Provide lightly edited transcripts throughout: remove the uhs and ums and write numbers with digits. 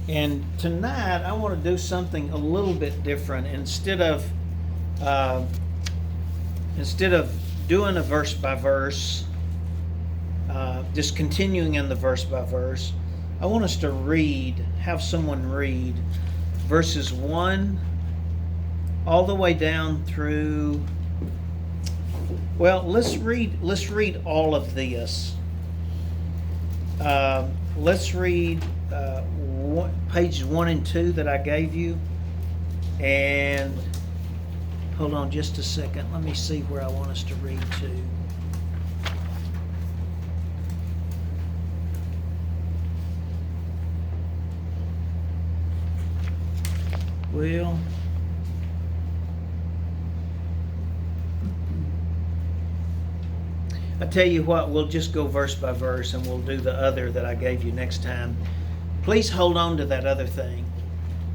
And tonight I want to do something a little bit different. Uh, instead of doing a verse by verse, just continuing in the verse by verse, I want us to have someone read verses 1 all the way down through. Well, let's read all of this. Let's read pages 1 and 2 that I gave you. And hold on just a second. Let me see where I want us to read to. Well, I tell you what, we'll just go verse by verse and we'll do the other that I gave you next time. Please hold on to that other thing,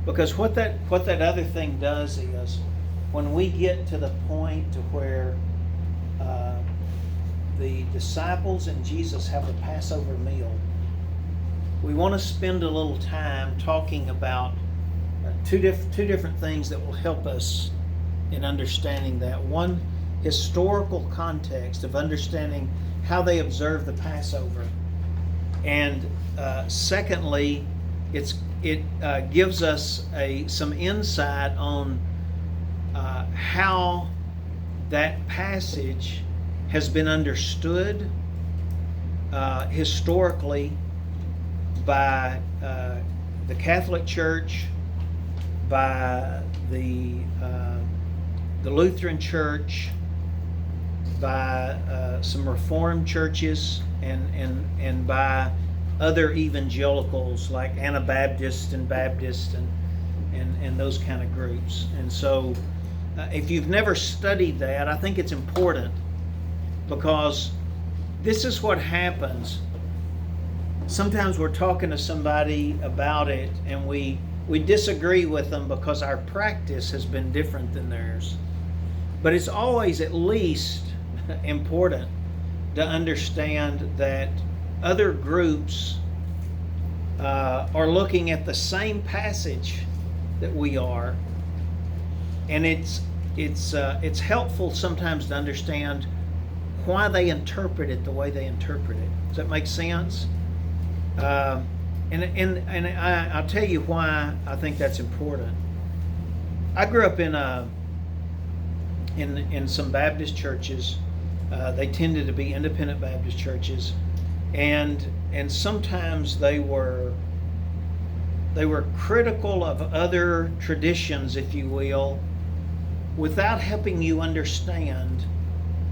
because what that other thing does is when we get to the point to where the disciples and Jesus have the Passover meal, we want to spend a little time talking about two different things that will help us in understanding that. One, historical context of understanding how they observe the Passover, and secondly, it gives us some insight on how that passage has been understood historically by the Catholic Church, by the Lutheran Church, by some Reformed churches, and by other evangelicals like Anabaptists and Baptists and those kind of groups. And so if you've never studied that, I think it's important, because this is what happens. Sometimes we're talking to somebody about it and we disagree with them because our practice has been different than theirs. But it's always at least important to understand that other groups are looking at the same passage that we are, and it's helpful sometimes to understand why they interpret it the way they interpret it. Does that make sense? And I'll tell you why I think that's important. I grew up in some Baptist churches. They tended to be independent Baptist churches, and sometimes they were critical of other traditions, if you will, without helping you understand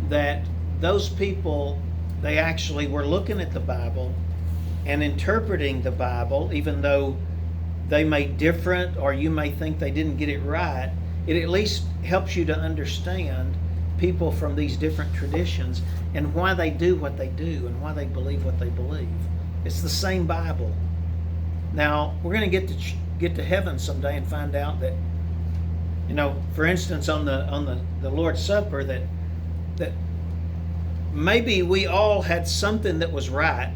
that those people, they actually were looking at the Bible and interpreting the Bible, even though they may different, or you may think they didn't get it right. It at least helps you to understand people from these different traditions and why they do what they do and why they believe what they believe. It's the same Bible. Now, we're going to get to heaven someday and find out that, for instance, on the Lord's Supper, that maybe we all had something that was right.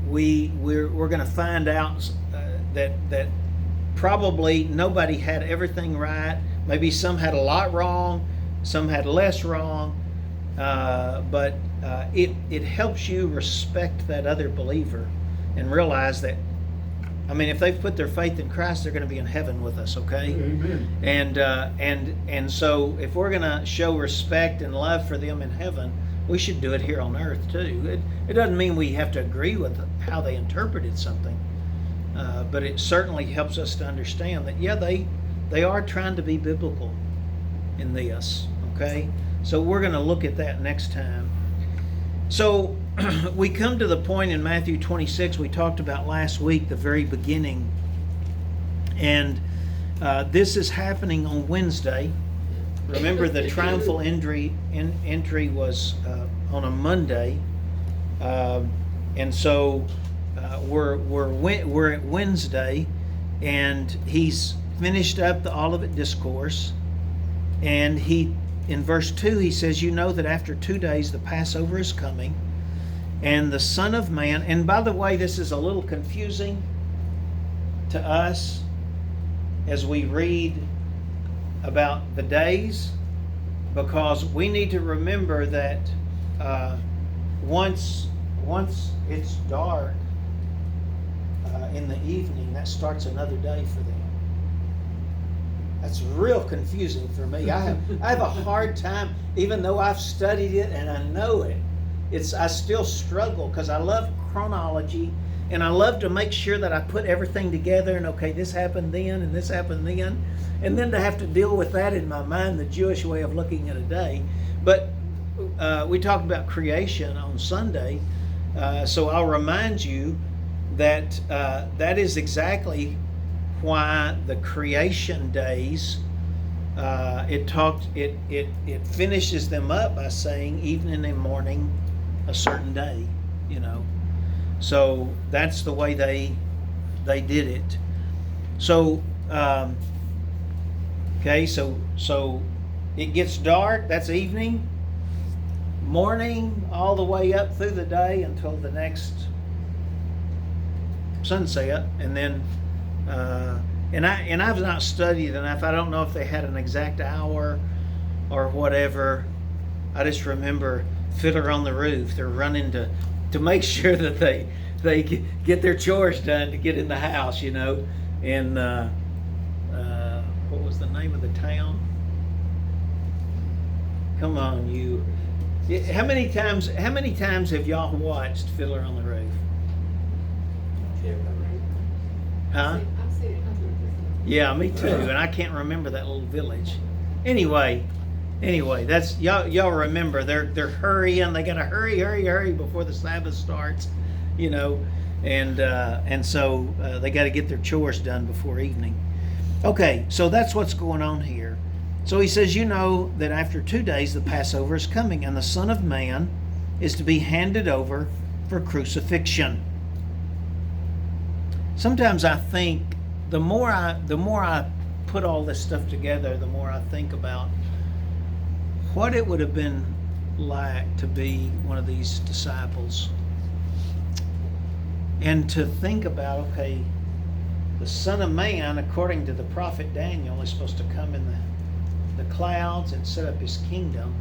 We're going to find out that probably nobody had everything right. Maybe some had a lot wrong, some had less wrong, but it helps you respect that other believer and realize that, if they've put their faith in Christ, they're going to be in heaven with us, okay? Amen. And so if we're going to show respect and love for them in heaven, we should do it here on earth too. It doesn't mean we have to agree with how they interpreted something, but it certainly helps us to understand that, they are trying to be biblical in this, okay? So we're going to look at that next time. So we come to the point in Matthew 26 we talked about last week, the very beginning. And this is happening on Wednesday. Remember, the triumphal entry was on a Monday. And so we're at Wednesday, and he's finished up the Olivet Discourse, and in verse 2 he says, "You know that after 2 days the Passover is coming, And the Son of Man, and by the way, this is a little confusing to us as we read about the days, because we need to remember that once it's dark in the evening, that starts another day for them. That's real confusing for me. I have a hard time, even though I've studied it and I know it. I still struggle because I love chronology and I love to make sure that I put everything together and okay, this happened then and this happened then. And then to have to deal with that in my mind, the Jewish way of looking at a day. But we talked about creation on Sunday. So I'll remind you that that is exactly why the creation days, it finishes them up by saying evening and morning a certain day, you know. So that's the way they did it. So okay, so it gets dark, that's evening, morning, all the way up through the day until the next sunset, and then and I've not studied enough. I don't know if they had an exact hour or whatever. I just remember Fiddler on the Roof. They're running to make sure that they get their chores done to get in the house, you know. And what was the name of the town? Come on, you. How many times have y'all watched Fiddler on the Roof? Huh? Yeah, me too. And I can't remember that little village. Anyway, that's y'all remember they're hurrying. They gotta hurry before the Sabbath starts, you know, and so they got to get their chores done before evening. Okay, so that's what's going on here. So he says, you know that after 2 days the Passover is coming, and the Son of Man is to be handed over for crucifixion. Sometimes I think the more I put all this stuff together, the more I think about what it would have been like to be one of these disciples. And to think about, okay, the Son of Man, according to the prophet Daniel, is supposed to come in the clouds and set up his kingdom.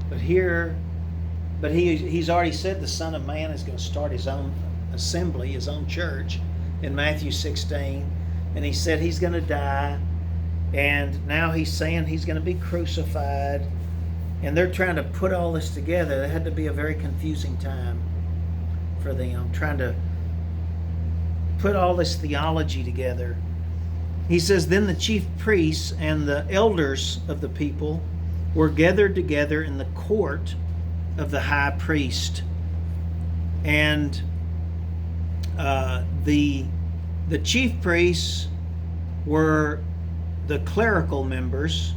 But he's already said the Son of Man is going to start his own assembly, his own church in Matthew 16. And he said he's going to die. And now he's saying he's going to be crucified. And they're trying to put all this together. It had to be a very confusing time for them, trying to put all this theology together. He says, then the chief priests and the elders of the people were gathered together in the court of the high priest. And the chief priests were the clerical members.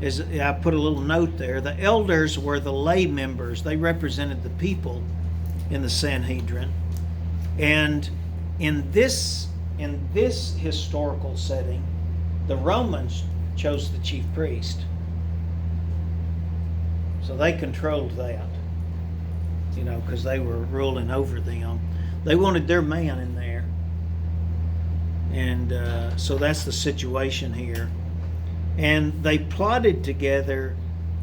As I put a little note there, the elders were the lay members. They represented the people in the Sanhedrin. And in this historical setting, the Romans chose the chief priest. So they controlled that, you know, because they were ruling over them. They wanted their man in there. And so that's the situation here. And they plotted together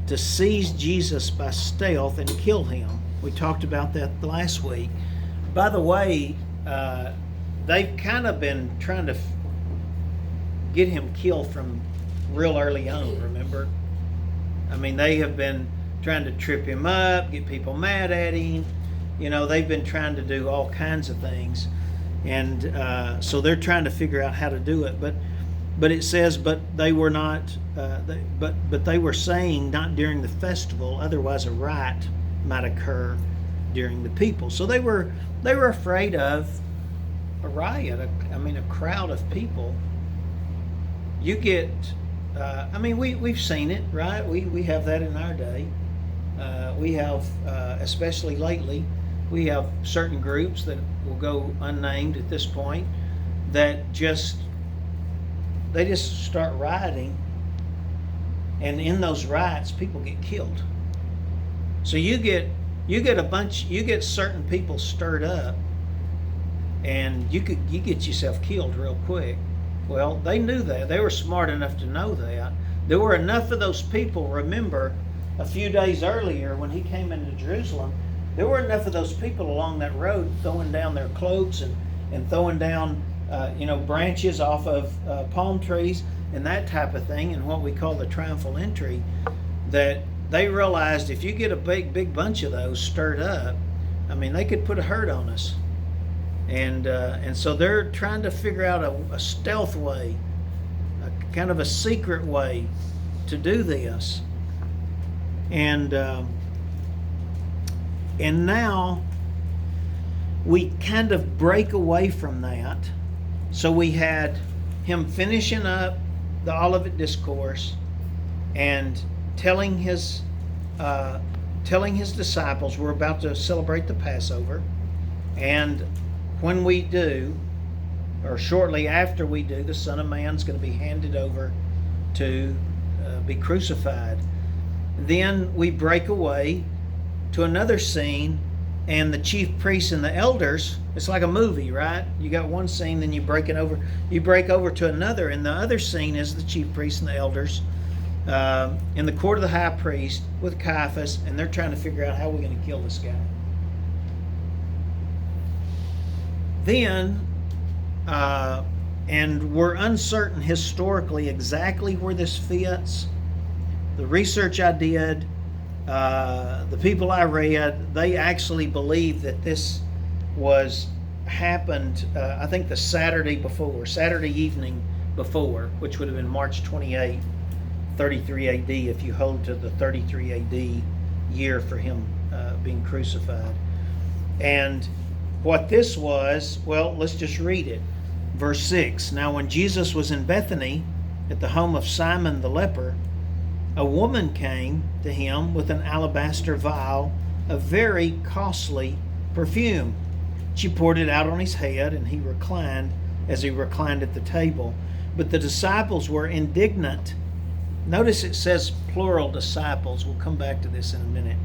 to seize Jesus by stealth and kill him. We talked about that last week. By the way, they've kind of been trying to get him killed from real early on, remember? I mean, they have been trying to trip him up, get people mad at him. You know, they've been trying to do all kinds of things. And so they're trying to figure out how to do it. But it says, but they were not, but they were saying not during the festival, otherwise a riot might occur during the people. So they were afraid of a riot, a crowd of people. You get, we've seen it, right? We have that in our day. We have, especially lately, we have certain groups that will go unnamed at this point that they just start rioting, and in those riots, people get killed. So you get You get certain people stirred up, and you get yourself killed real quick. Well, they knew that. They were smart enough to know that. There were enough of those people. Remember, a few days earlier when he came into Jerusalem, there were enough of those people along that road throwing down their cloaks and throwing down branches off of palm trees and that type of thing, and what we call the triumphal entry, that they realized if you get a big bunch of those stirred up, I mean, they could put a hurt on us. And so they're trying to figure out a stealth way, a kind of a secret way to do this. And now we kind of break away from that. So we had him finishing up the Olivet Discourse and telling his disciples we're about to celebrate the Passover, and when we do, or shortly after we do, the Son of Man's going to be handed over to be crucified. Then we break away to another scene, and the chief priests and the elders, it's like a movie, right? You got one scene, then you break over to another, and the other scene is the chief priests and the elders in the court of the high priest with Caiaphas, and they're trying to figure out how we're going to kill this guy. Then, and we're uncertain historically exactly where this fits. The research I did, the people I read, they actually believe that this happened, I think the Saturday evening before, which would have been March 28, 33 AD, if you hold to the 33 AD year for him being crucified. And what this was, well, let's just read it. Verse 6, Now when Jesus was in Bethany at the home of Simon the leper, a woman came to him with an alabaster vial of very costly perfume. She poured it out on his head, and he reclined as he reclined at the table. But the disciples were indignant. Notice it says plural disciples. We'll come back to this in a minute.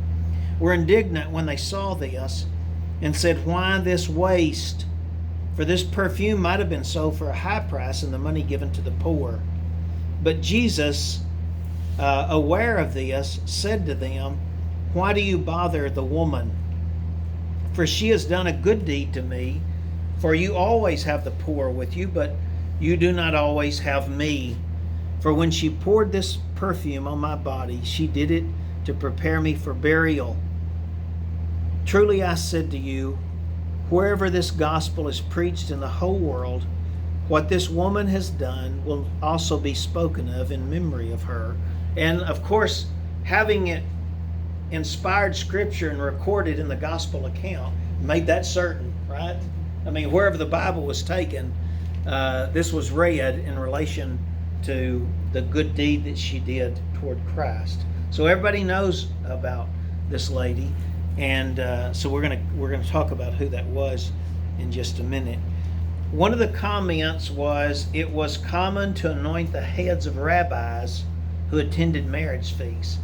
Were indignant when they saw this and said, Why this waste? For this perfume might have been sold for a high price and the money given to the poor. But Jesus, aware of this, said to them, Why do you bother the woman? For she has done a good deed to me. For you always have the poor with you, but you do not always have me. For when she poured this perfume on my body, she did it to prepare me for burial. Truly I said to you, wherever this gospel is preached in the whole world, what this woman has done will also be spoken of in memory of her. And of course, having it inspired scripture and recorded in the gospel account made that certain, right? I mean, wherever the Bible was taken, this was read in relation to the good deed that she did toward Christ. So everybody knows about this lady, and so we're gonna talk about who that was in just a minute. One of the comments was, it was common to anoint the heads of rabbis who attended marriage feasts.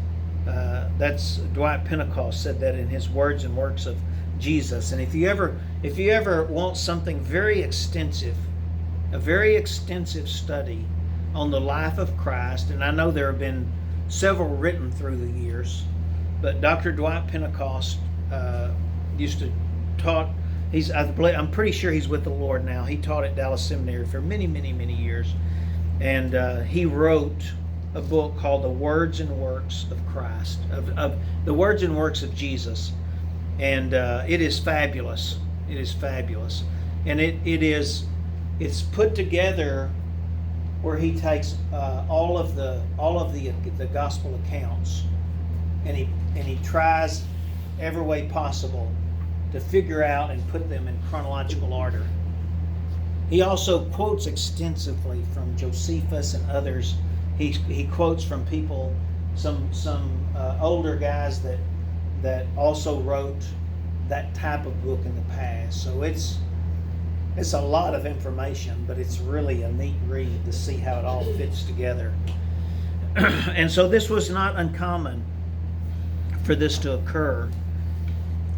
That's Dwight Pentecost said that in his Words and Works of Jesus. And if you ever want something very extensive, a very extensive study on the life of Christ, and I know there have been several written through the years, but Dr. Dwight Pentecost used to taught. I'm pretty sure he's with the Lord now. He taught at Dallas Seminary for many, many, many years, and he wrote a book called The Words and Works of Christ, of the Words and Works of Jesus, and it is fabulous. It is fabulous, and it's put together where he takes all of the gospel accounts, and he tries every way possible to figure out and put them in chronological order. He also quotes extensively from Josephus and others. He quotes from people, some older guys that also wrote that type of book in the past. So it's a lot of information, but it's really a neat read to see how it all fits together. And so this was not uncommon for this to occur.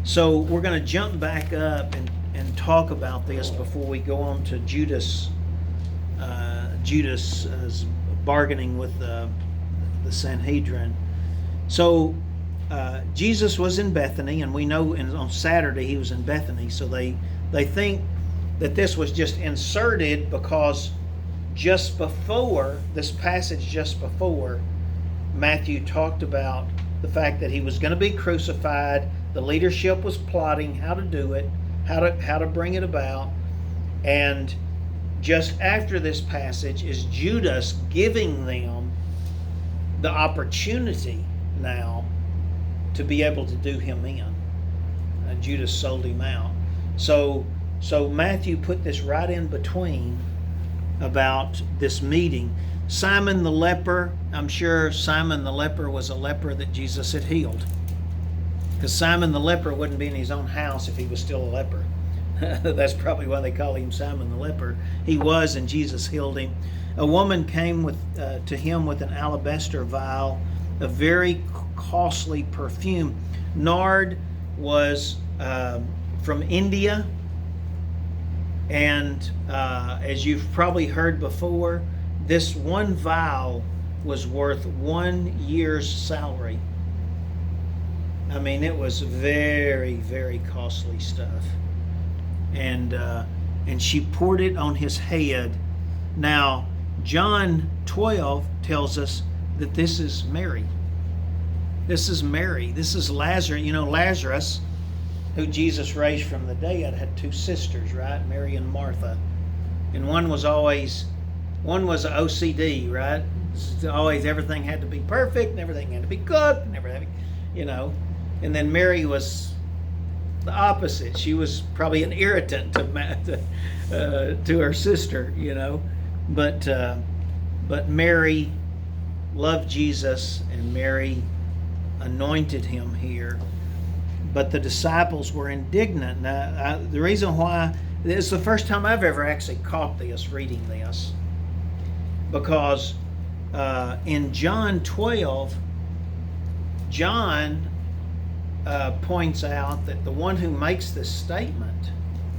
So we're going to jump back up and talk about this before we go on to Judas. Judas is bargaining with the Sanhedrin. So Jesus was in Bethany, and we know on Saturday he was in Bethany. So they think that this was just inserted because just before this passage, just before, Matthew talked about the fact that he was going to be crucified. The leadership was plotting how to do it, how to bring it about, and just after this passage is Judas giving them the opportunity now to be able to do him in. And Judas sold him out. So Matthew put this right in between about this meeting. Simon the leper, I'm sure Simon the leper was a leper that Jesus had healed. Because Simon the leper wouldn't be in his own house if he was still a leper. That's probably why they call him Simon the leper. He was, and Jesus healed him. A woman came to him with an alabaster vial, a very costly perfume. Nard was from India, and as you've probably heard before, this one vial was worth 1 year's salary. I mean, it was very, very costly stuff. And she poured it on his head. Now, John 12 tells us that this is Mary. This is Mary. This is Lazarus. You know, Lazarus, who Jesus raised from the dead, had two sisters, right? Mary and Martha. And one was OCD, right? Always everything had to be perfect, and everything had to be cooked, and everything, you know. And then Mary was the opposite. She was probably an irritant to her sister, you know. But Mary loved Jesus, and Mary anointed him here. But the disciples were indignant. Now, the reason why, this is the first time I've ever actually caught this, reading this. Because in John 12, John points out that the one who makes this statement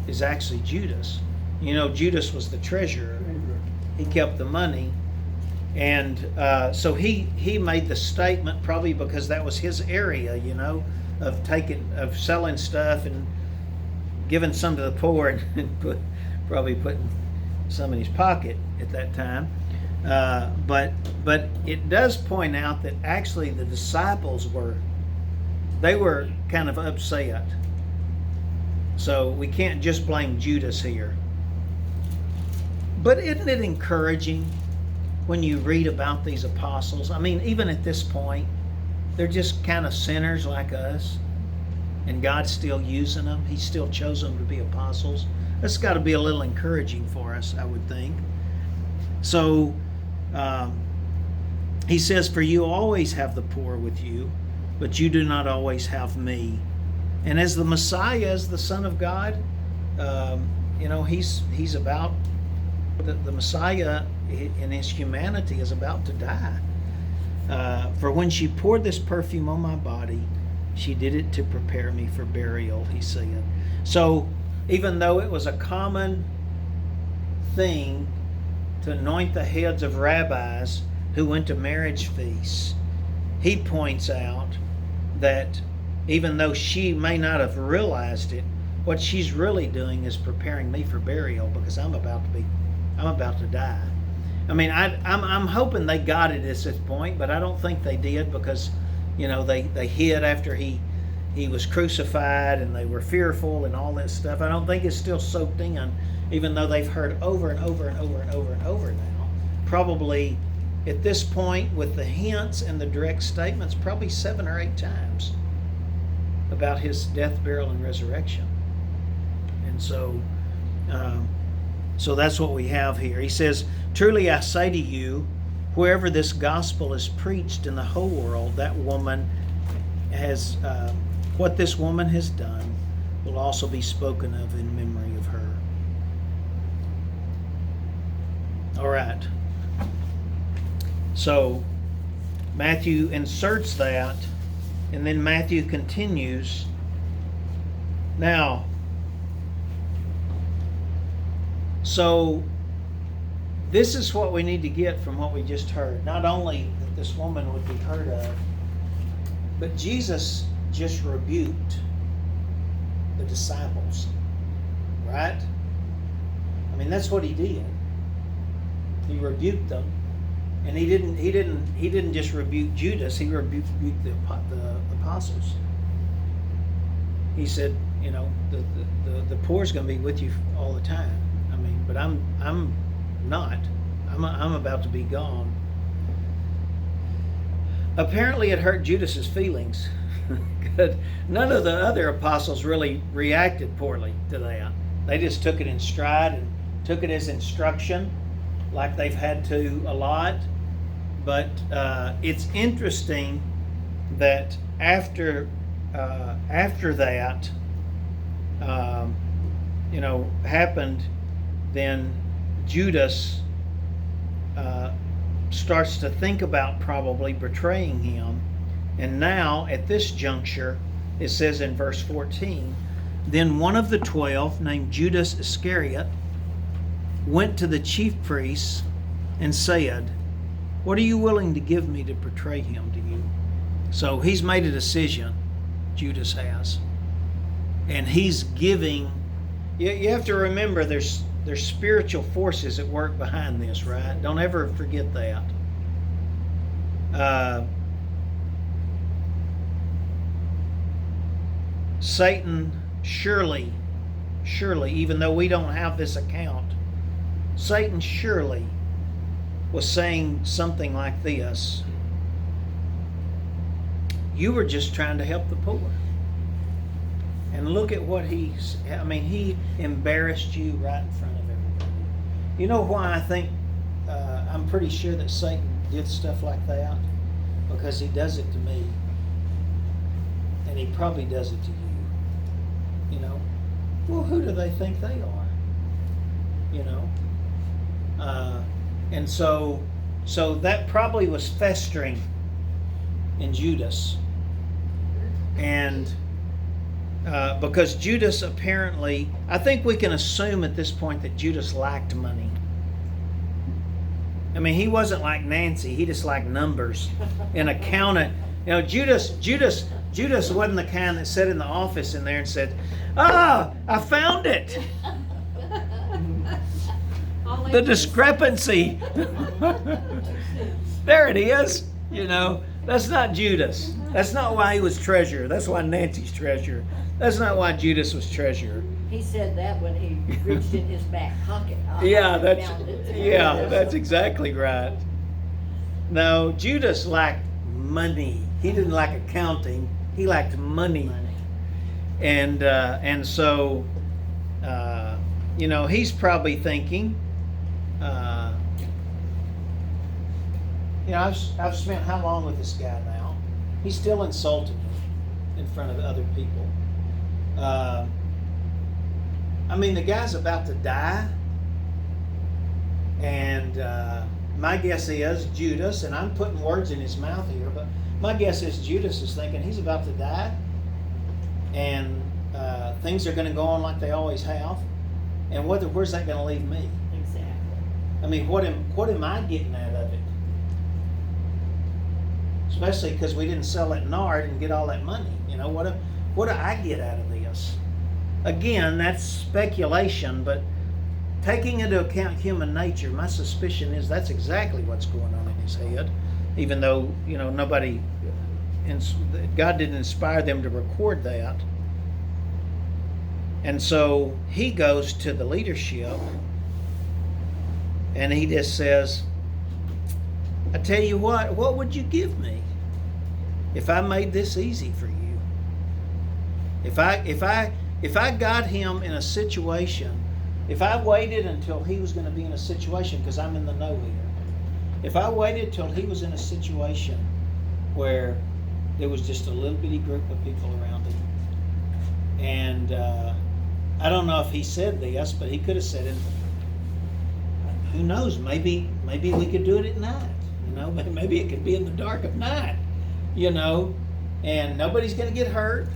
is actually Judas. You know, Judas was the treasurer. He kept the money. And so he made the statement probably because that was his area, you know, of selling stuff and giving some to the poor and probably putting some in his pocket at that time. But it does point out that actually the disciples were kind of upset. So we can't just blame Judas here. But isn't it encouraging when you read about these apostles? I mean, even at this point, they're just kind of sinners like us, and God's still using them. He still chose them to be apostles. That's got to be a little encouraging for us, I would think. So he says, "For you always have the poor with you, but you do not always have me." And as the Messiah, as the Son of God, you know, he's about, the Messiah in his humanity is about to die. For when she poured this perfume on my body, she did it to prepare me for burial, he said. So even though it was a common thing to anoint the heads of rabbis who went to marriage feasts, he points out that even though she may not have realized it, what she's really doing is preparing me for burial, because I'm about to die. I mean, I'm hoping they got it at this point, but I don't think they did, because, you know, they hid after he was crucified, and they were fearful and all that stuff. I don't think it's still soaked in, even though they've heard over and over and over and over and over now. Probably at this point, with the hints and the direct statements, probably 7 or 8 times about his death, burial, and resurrection. And so that's what we have here. He says, "Truly I say to you, wherever this gospel is preached in the whole world, that woman has, what this woman has done will also be spoken of in memory of her." All right. So Matthew inserts that, and then Matthew continues Now, so this is what we need to get from what we just heard. Not only that this woman would be heard of, but Jesus just rebuked the disciples, right? I mean, that's what he did. He rebuked them, and he didn't just rebuke Judas. He rebuked the apostles. He said, you know, the poor's going to be with you all the time. I mean, but I'm not. I'm about to be gone. Apparently, it hurt Judas's feelings. None of the other apostles really reacted poorly to that. They just took it in stride and took it as instruction, like they've had to a lot. But it's interesting that after that, happened, then Judas starts to think about probably betraying him. And now, at this juncture, it says in verse 14, then one of the 12, named Judas Iscariot, went to the chief priests and said, what are you willing to give me to betray him to you? So he's made a decision, Judas has. And he's giving. You have to remember there's spiritual forces at work behind this, right? Don't ever forget that. Satan surely, even though we don't have this account, Satan surely was saying something like this. You were just trying to help the poor. And look at what he embarrassed you right in front of everybody. You know why I think, I'm pretty sure that Satan did stuff like that? Because he does it to me. And he probably does it to you. You know? Well, who do they think they are? You know? And so that probably was festering in Judas. And because Judas apparently, I think we can assume at this point that Judas liked money. I mean, he wasn't like Nancy. He just liked numbers. An accountant. You know, Judas wasn't the kind that sat in the office in there and said, I found it. The discrepancy. There it is. You know, that's not Judas. That's not why he was treasurer. That's why Nancy's treasurer. That's not why Judas was treasurer. He said that when he reached in his back pocket. That's exactly right. No, Judas lacked money. He didn't like accounting. He lacked money. And so, he's probably thinking, I've spent how long with this guy now? He's still insulting me in front of other people. The guy's about to die. And my guess is Judas, and I'm putting words in his mouth here, but my guess is Judas is thinking he's about to die. And things are going to go on like they always have. And where's that going to leave me? Exactly. What am I getting out of it? Especially because we didn't sell that nard and get all that money. What do I get out of this? Again, that's speculation, but taking into account human nature, my suspicion is that's exactly what's going on in his head. Even though, God didn't inspire them to record that. And so he goes to the leadership and he just says, I tell you what would you give me if I made this easy for you? If I got him in a situation, if I waited until he was going to be in a situation, because I'm in the know here, if I waited till he was in a situation where there was just a little bitty group of people around him, and I don't know if he said this, but he could have said it. Who knows? Maybe we could do it at night. Maybe it could be in the dark of night. And nobody's going to get hurt.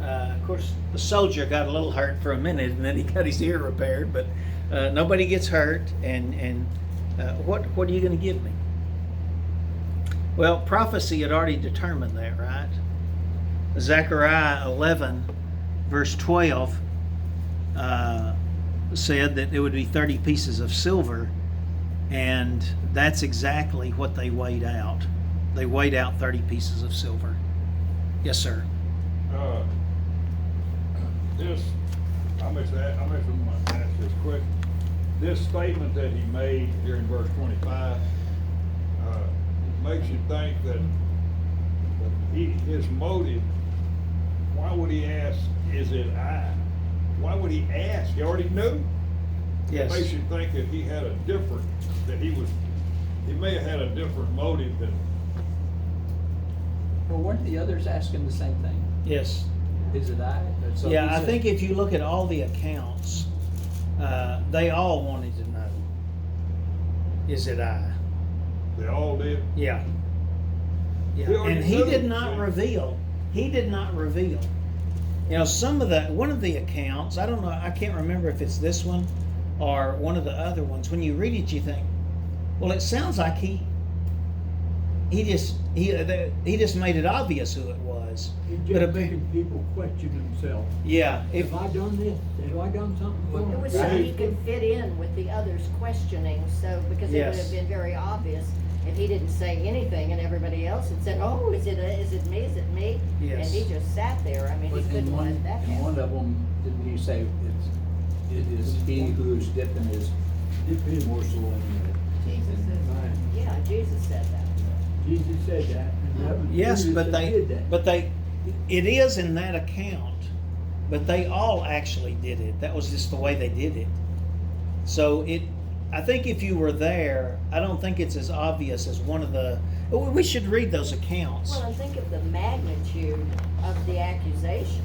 Of course, the soldier got a little hurt for a minute, and then he got his ear repaired. But nobody gets hurt. And what are you going to give me? Well, prophecy had already determined that, right? Zechariah 11, verse 12, said that it would be 30 pieces of silver, and that's exactly what they weighed out. They weighed out 30 pieces of silver. Yes, sir. I'm going to ask this question. This statement that he made here in verse 25 makes you think that his motive, why would he ask, is it I? Why would he ask? He already knew. Yes. It makes you think that he had a different, he may have had a different motive than. Well, weren't the others asking the same thing? Yes. Is it I? So Yeah, he I said- think if you look at all the accounts, they all wanted to know, is it I? They all did. Yeah. He Yeah. already And he knew, did not see? reveal. He did not reveal. You know, one of the accounts, I don't know, I can't remember if it's this one or one of the other ones. When you read it, you think, well, it sounds like he just made it obvious who it was. It's But just making people question themselves. Yeah, if Have I done this? Have I done something wrong? It was so he could fit in with the others questioning, so, because it would Yes. have been very obvious if he didn't say anything and everybody else had said, oh, is it me, is it me? Yes. And he just sat there, I mean, he But couldn't let that in one happen. of them, didn't he say it is he who's dipping his morsel in Jesus Right. Yeah, Jesus said that. Jesus said that. And that was yes, Judas but that did that. it is in that account, but they all actually did it. That was just the way they did it. So I think if you were there, I don't think it's as obvious as one of the. We should read those accounts. Well, and think of the magnitude of the accusation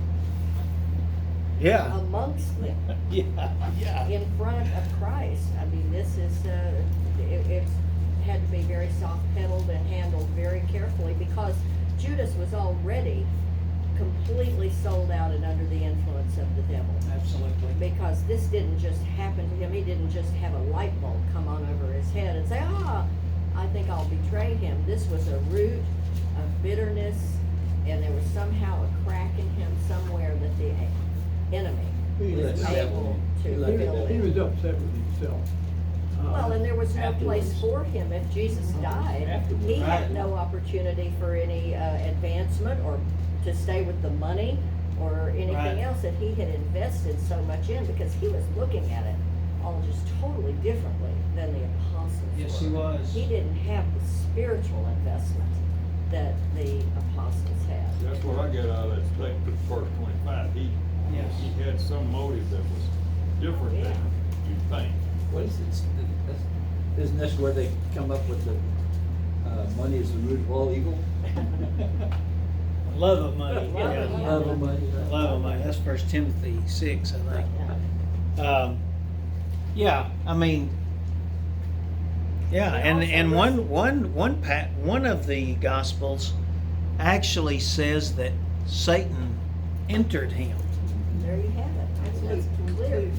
Yeah. amongst them. Yeah. In front of Christ. I mean, this is, it's had to be very soft-pedaled and handled very carefully because Judas was already completely sold out and under the influence of the devil. Absolutely. Because this didn't just happen to him. He didn't just have a light bulb come on over his head and say, I think I'll betray him. This was a root of bitterness, and there was somehow a crack in him somewhere that the enemy He was was- able to He fill He in. was upset with himself. Well, and there was no Afterwards. place for him if Jesus died. Afterwards. He had Right. no opportunity for any advancement or to stay with the money or anything Right. else that he had invested so much in because he was looking at it all just totally differently than the apostles Yes, were. he was. He didn't have the spiritual investment that the apostles had. That's what I get out of that statement, verse 25. Yes. He had some motive that was different than you think. What is it? Isn't this where they come up with the money is the root of all evil? Love of money. Love of money. Love of money. Love of money. That's 1 Timothy 6, I think. Yeah. Yeah, I mean, yeah, And and also one of the Gospels actually says that Satan entered him. There you have it. That's clear.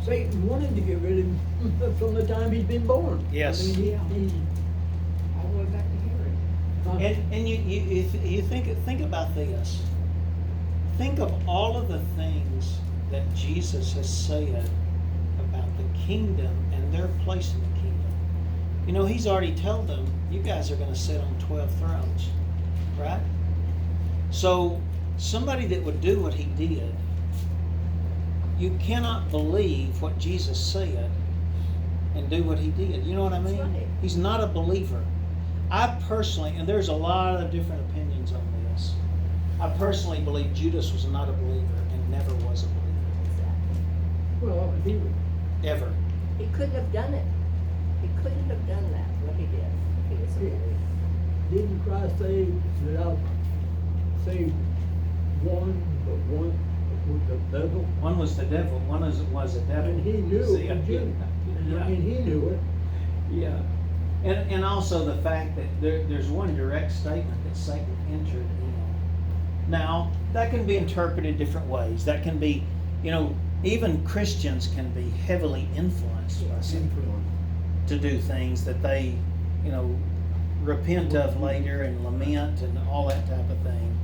Satan wanted to get rid of him from the time he'd been born. Yes. I mean, he All the way back to Herod. And you think about this. Think of all of the things that Jesus has said about the kingdom and their place in the kingdom. You know, he's already told them, you guys are going to sit on 12 thrones, right? So somebody that would do what he did, you cannot believe what Jesus said and do what he did. You know what I mean? That's right. He's not a believer. I personally, and there's a lot of different opinions on this, I personally believe Judas was not a believer and never was a believer. well, he was. Ever. He couldn't have done it. He couldn't have done that, what he did, if he was a believer. Didn't Christ say that I'll save one, but one was the devil? One was the devil, one was the devil. And he knew See, it was Judas. And I mean, he knew it. Yeah. And also the fact that there's one direct statement that Satan entered him. Now, that can be interpreted different ways. That can be, even Christians can be heavily influenced by Satan to do things that they, repent of later and lament and all that type of thing.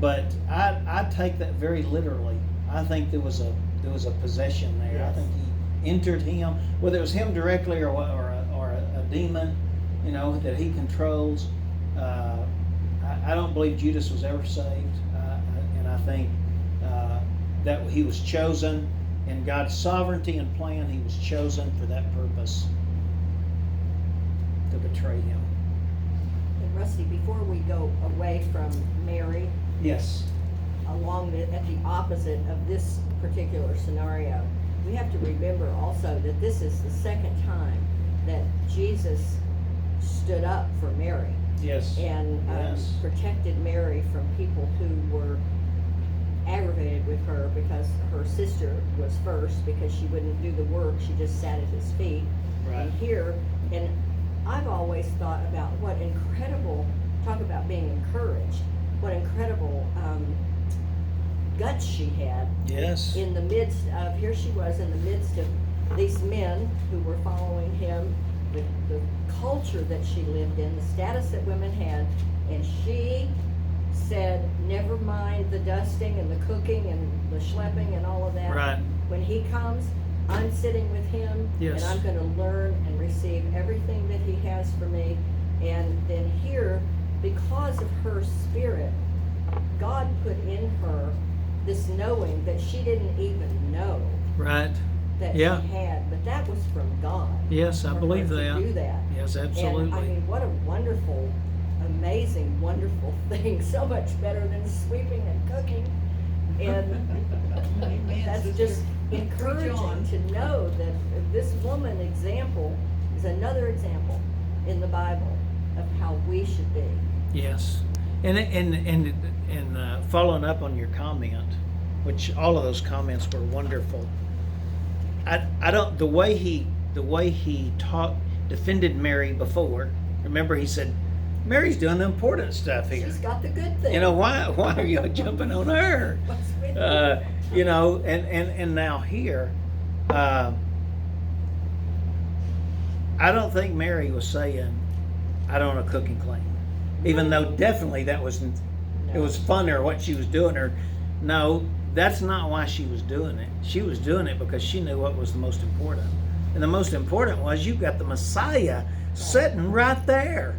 But I take that very literally. I think there was a possession there. I Yes. think he entered him, whether it was him directly or a demon, that he controls. I don't believe Judas was ever saved, and I think that he was chosen in God's sovereignty and plan. He was chosen for that purpose, to betray him. And Rusty, before we go away from Mary, Yes. at the opposite of this particular scenario, we have to remember also that this is the second time that Jesus stood up for Mary Yes. and Yes. protected Mary from people who were aggravated with her because her sister was first, because she wouldn't do the work, she just sat at his feet. Right. And here, and I've always thought about what incredible, talk about being encouraged, what incredible guts she had Yes. in the midst of, here she was in the midst of these men who were following him, the culture that she lived in, the status that women had, and she said, never mind the dusting and the cooking and the schlepping and all of that. Right. When he comes, I'm sitting with him, Yes. and I'm gonna learn and receive everything that he has for me. And then here, because of her spirit, God put in her this knowing that she didn't even know Right. that Yeah. she had, but that was from God. Yes, I for her believe to that. do that. Yes, And I absolutely. mean, what a wonderful, amazing, wonderful thing. So much better than sweeping and cooking. And that's just encouraging to know that this woman example is another example in the Bible of how we should be. Yes. And following up on your comment, which all of those comments were wonderful. I don't, the way he defended Mary before. Remember, he said, Mary's doing the important stuff here. She's got the good thing. Why are you jumping on her? What's with you? And now here, I don't think Mary was saying, I don't want to cook and clean. Even though definitely it was fun or what she was doing, or no, that's not why she was doing it. She was doing it because she knew what was the most important. And the most important was, you've got the Messiah sitting right there.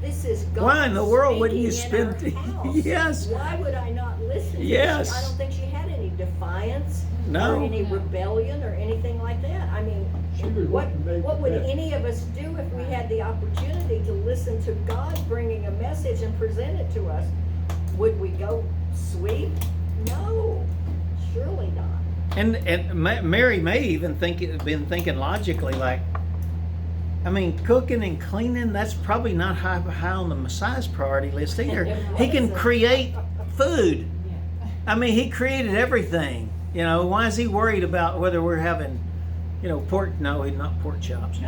This is God. Why in the world wouldn't you speaking in spend- our house. Yes. Why would I not listen? Yes. I don't think she had any defiance No. or any rebellion or anything like that. I mean, She was what wanting to make what would the best. any of us do if we had the opportunity to listen to God bringing a message and present it to us? Would we go sweep? No, surely not. And Mary may even been thinking logically, like, I mean, cooking and cleaning, that's probably not high on the Messiah's priority list either. He can create food. I mean, he created everything. Why is he worried about whether we're having, pork? No, not pork chops.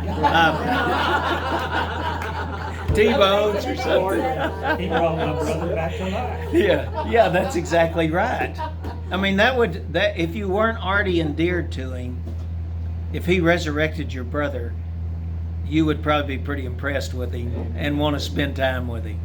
T-bones or something. He brought my brother back to life. Yeah, that's exactly right. I mean, that if you weren't already endeared to him, if he resurrected your brother, you would probably be pretty impressed with him and want to spend time with him.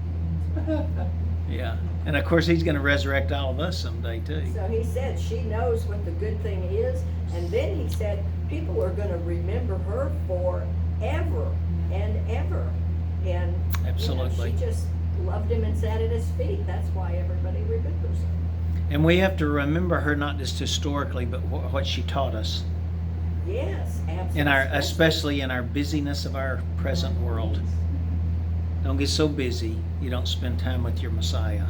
Yeah. And of course, he's going to resurrect all of us someday too. So he said she knows what the good thing is, and then he said people are going to remember her forever and ever. And Absolutely. she just loved him and sat at his feet. That's why everybody remembers her. And we have to remember her not just historically, but what she taught us Yes, absolutely. especially in our busyness of our present world. Don't get so busy you don't spend time with your Messiah.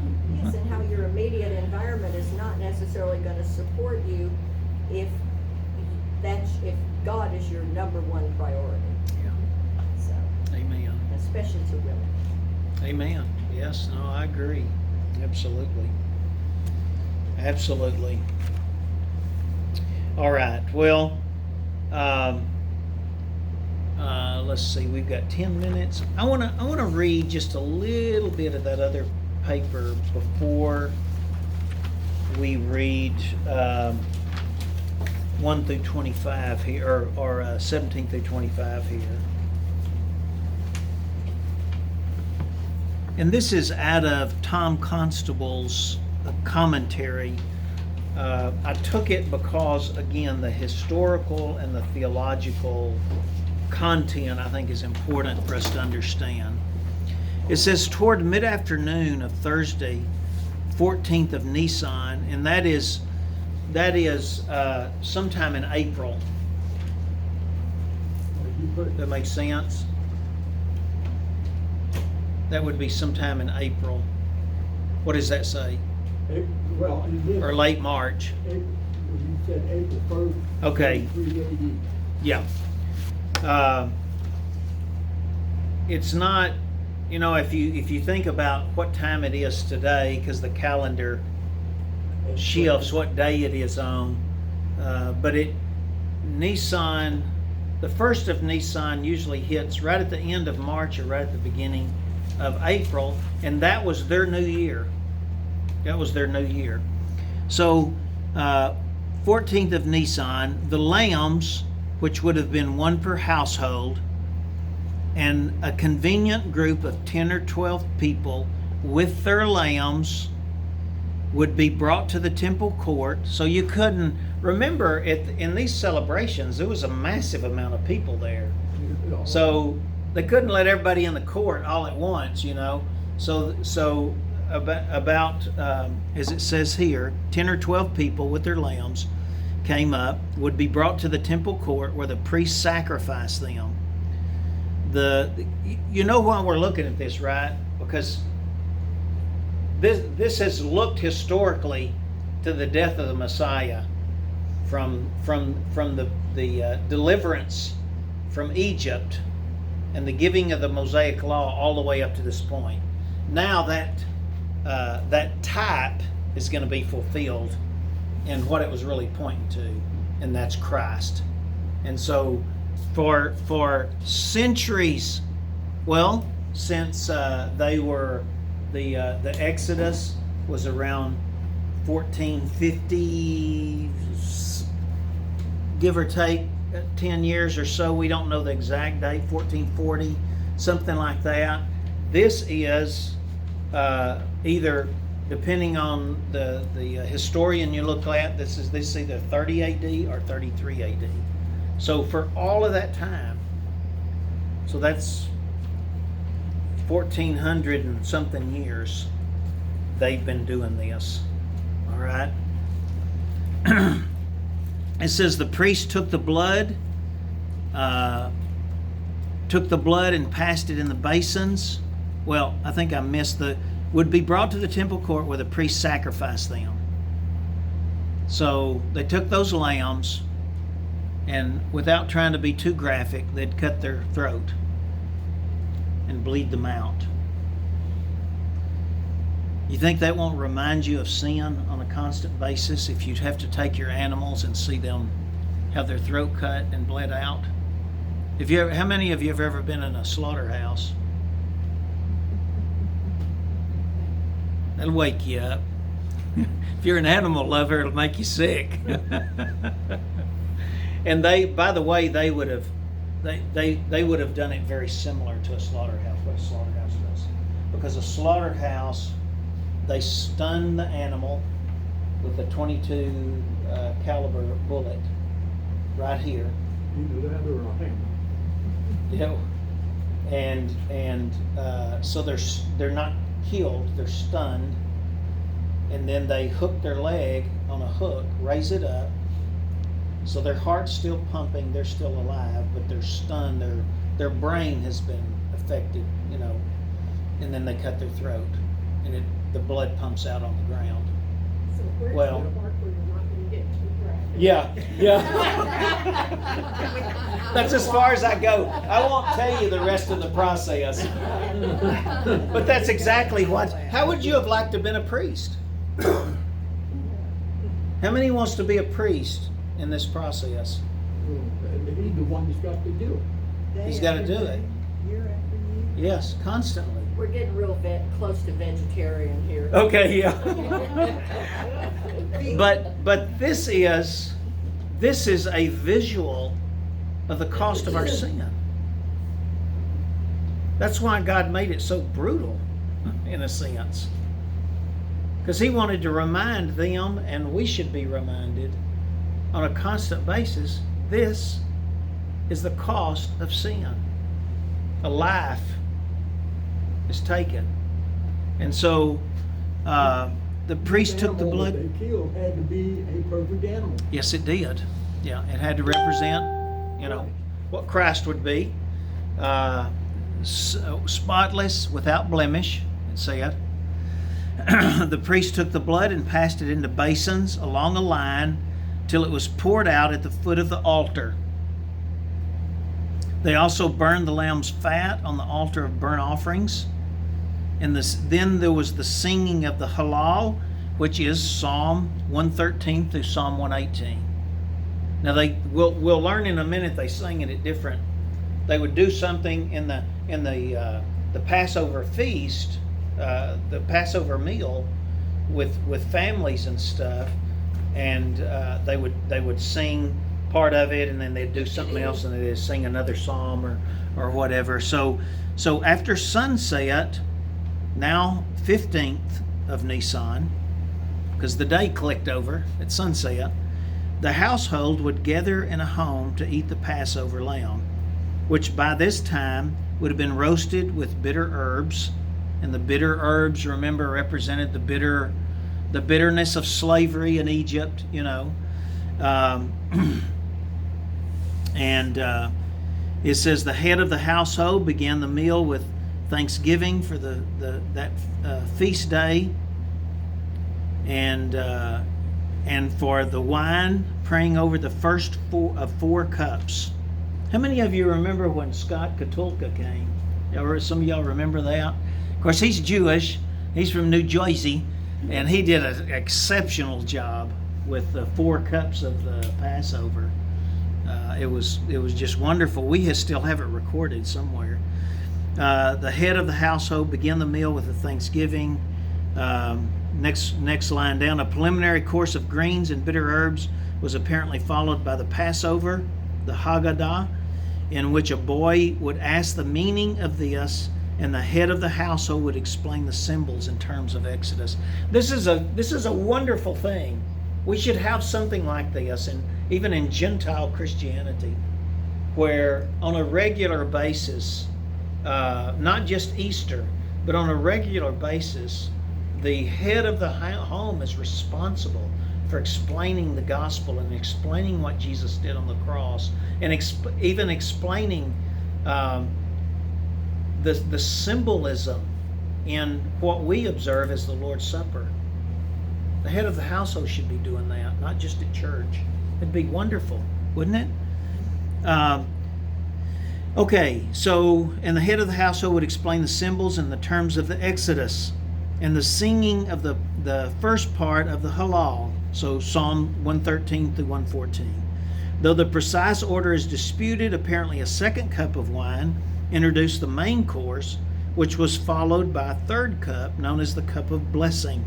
Yes, and how your immediate environment is not necessarily going to support you if God is your number one priority. Yeah. So, Amen. especially to women. Amen. Yes, no, I agree. Absolutely. Absolutely. All right. Well, let's see. We've got 10 minutes. I want to read just a little bit of that other paper before we read 1 through 25 here, or 17 through 25 here. And this is out of Tom Constable's commentary. I took it because, again, the historical and the theological content, I think, is important for us to understand. It says, toward mid-afternoon of Thursday, 14th of Nisan, and that is sometime in April. That makes sense? That would be sometime in April. What does that say? Well, you did. Or late March? You said April 1st. Okay. 3 AD. Yeah. It's not, if you think about what time it is today, because the calendar shifts what day it is on, but Nisan, the first of Nisan usually hits right at the end of March or right at the beginning of April, and that was their new year. That was their new year. So, 14th of Nisan, the lambs, which would have been one per household, and a convenient group of 10 or 12 people with their lambs would be brought to the temple court. So you couldn't, remember, in these celebrations, there was a massive amount of people there. So they couldn't let everybody in the court all at once, So about as it says here, 10 or 12 people with their lambs came up, would be brought to the temple court where the priests sacrificed them. You know why we're looking at this, right? Because this has looked historically to the death of the Messiah, from the deliverance from Egypt and the giving of the Mosaic law all the way up to this point. Now that type is going to be fulfilled in what it was really pointing to, and that's Christ. And so for centuries, well, since they were the Exodus was around 1450, give or take 10 years or so. We don't know the exact date, 1440, something like that. This is either, depending on the historian you look at, this is either 30 AD or 33 AD. So for all of that time, so that's 1400 and something years, they've been doing this. All right. It says the priest took the blood and passed it in the basins. Well, I think I missed would be brought to the temple court where the priest sacrificed them. So they took those lambs, and without trying to be too graphic, they'd cut their throat and bleed them out. You think that won't remind you of sin on a constant basis if you have to take your animals and see them have their throat cut and bled out? How many of you have ever been in a slaughterhouse? That'll wake you up. If you're an animal lover, it'll make you sick. And by the way, they would have done it very similar to a slaughterhouse. What a slaughterhouse does, because a slaughterhouse, they stun the animal with a .22 caliber bullet right here. Either that or a hammer. And so they're not killed, they're stunned, and then they hook their leg on a hook, raise it up, so their heart's still pumping, they're still alive, but they're stunned, their brain has been affected, and then they cut their throat, and the blood pumps out on the ground. So where's Well, the part where you're not going to get too graphic? Yeah. That's as far as I go. I won't tell you the rest of the process. But that's exactly how would you have liked to have been a priest? How many wants to be a priest in this process? He's the one that's got to do it. He's got to do it. Year after year. Yes, constantly. We're getting real close to vegetarian here. Okay, yeah. But this is a visual of the cost of our sin. That's why God made it so brutal, in a sense. Because He wanted to remind them, and we should be reminded on a constant basis, this is the cost of sin. A life is taken. And so the priest took the animal blood. that they killed had to be a perfect animal. Yes, it did. Yeah, it had to represent, what Christ would be. Spotless, without blemish, it said. The priest took the blood and passed it into basins along a line till it was poured out at the foot of the altar. They also burned the lamb's fat on the altar of burnt offerings. And then there was the singing of the Hallel, which is Psalm 113 through Psalm 118. Now we'll learn in a minute they sang it at different. They would do something in the Passover feast, the Passover meal, with families and stuff, and they would sing part of it, and then they'd do something else, and they'd sing another psalm or whatever. So after sunset, now 15th of Nisan, because the day clicked over at sunset, the household would gather in a home to eat the Passover lamb, which by this time would have been roasted with bitter herbs. And the bitter herbs, remember, represented the bitterness of slavery in Egypt, And it says the head of the household began the meal with thanksgiving for that feast day, and for the wine, praying over the first four cups. How many of you remember when Scott Katulka came? Some of y'all remember that? Of course, he's Jewish. He's from New Jersey, and he did an exceptional job with the 4 cups of the Passover. It was just wonderful. We still have it recorded somewhere. The head of the household began the meal with a thanksgiving. Next line down, a preliminary course of greens and bitter herbs was apparently followed by the Passover, the Haggadah, in which a boy would ask the meaning of this, and the head of the household would explain the symbols in terms of Exodus. This is a wonderful thing. We should have something like this, and even in Gentile Christianity, where on a regular basis, not just Easter, but on a regular basis, the head of the home is responsible for explaining the gospel and explaining what Jesus did on the cross, and even explaining the symbolism in what we observe as the Lord's Supper. The head of the household should be doing that, not just at church. It'd be wonderful, wouldn't it? Okay, so, and the head of the household would explain the symbols and the terms of the Exodus, and the singing of the first part of the Hallel, so Psalm 113 through 114. Though the precise order is disputed, apparently a second cup of wine introduced the main course, which was followed by a third cup, known as the cup of blessing,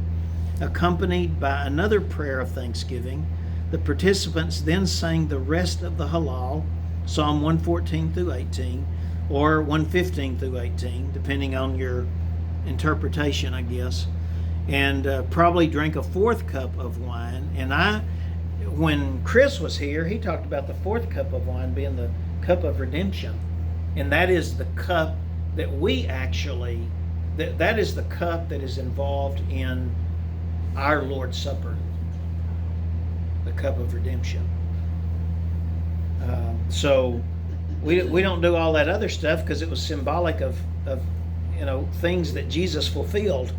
accompanied by another prayer of thanksgiving. The participants then sang the rest of the Hallel, Psalm 114 through 18, or 115 through 18, depending on your interpretation, I guess, and probably drank a fourth cup of wine. And when Chris was here, he talked about the fourth cup of wine being the cup of redemption, and that is the cup that we actually, that is the cup that is involved in our Lord's Supper, the cup of redemption. So we don't do all that other stuff because it was symbolic of things that Jesus fulfilled,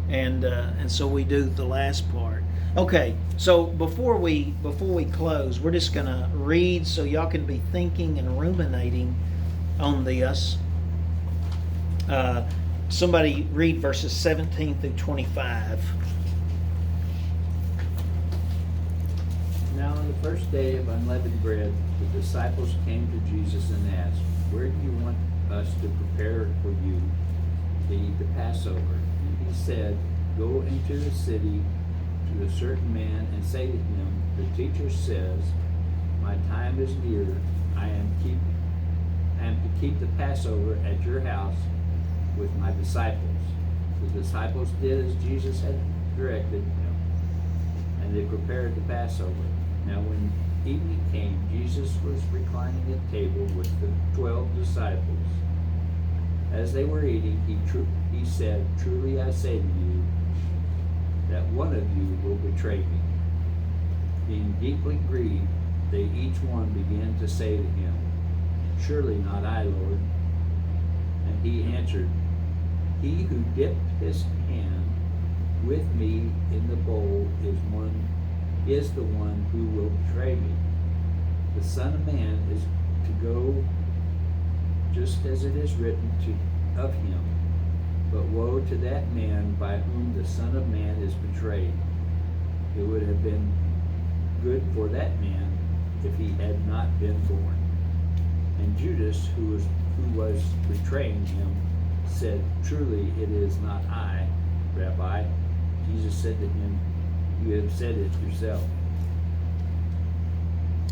and so we do the last part. Okay, so before we close, we're just gonna read so y'all can be thinking and ruminating on this. Somebody read verses 17 through 25. Now on the first day of unleavened bread, the disciples came to Jesus and asked, "Where do you want us to prepare for you to eat the Passover. And he said, go into the city to a certain man and say to him, the teacher says, my time is near. I am to keep the Passover at your house with my disciples. The disciples did as Jesus had directed them, and they prepared the Passover. Now when evening came, Jesus was reclining at table with the 12 disciples. As they were eating, he said, truly I say to you, that one of you will betray me. Being deeply grieved, they each one began to say to him, surely not I, Lord. And he answered, he who dipped his hand with me in the bowl is the one who will betray me. The Son of Man is to go just as it is written of him. But woe to that man by whom the Son of Man is betrayed. It would have been good for that man if he had not been born. And Judas, who was betraying him, said, truly it is not I, Rabbi. Jesus said to him, you have said it yourself.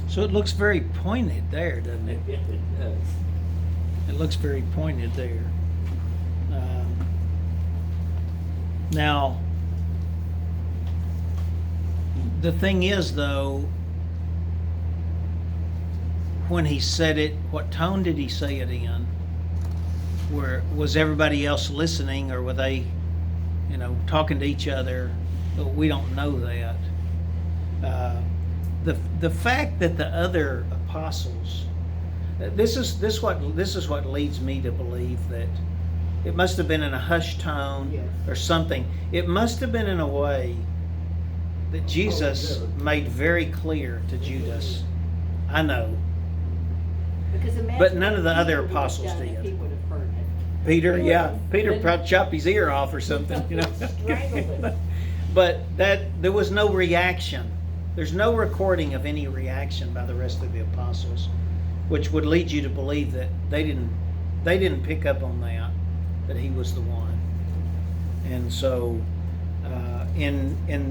So it looks very pointed there, doesn't it? It does. It looks very pointed there. Now, the thing is, though, when he said it, what tone did he say it in? Was everybody else listening, or were they, talking to each other? But we don't know that. The fact that the other apostles, this is what leads me to believe that it must have been in a hushed tone. Yes. Or something. It must have been in a way that Jesus made very clear to Judas, I know. Because imagine But none of the what other Peter would have apostles done if did. He would have heard it. Peter, He yeah, would've Peter been- probably chopped his ear off or something, Strangled him. But there was no reaction. There's no recording of any reaction by the rest of the apostles, which would lead you to believe that they didn't pick up on that he was the one. And so,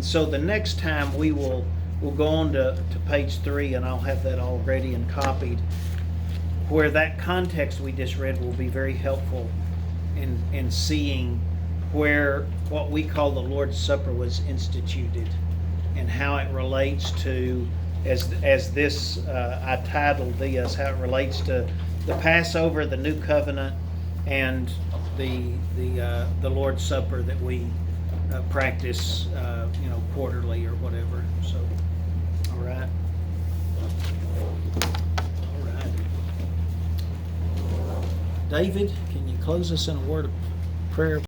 so the next time we'll go on to page 3, and I'll have that all ready and copied, where that context we just read will be very helpful in seeing where what we call the Lord's Supper was instituted and how it relates to, as this I titled this, how it relates to the Passover, the New Covenant, and the Lord's Supper that we practice, quarterly or whatever. So, all right. David, can you close us in a word of prayer?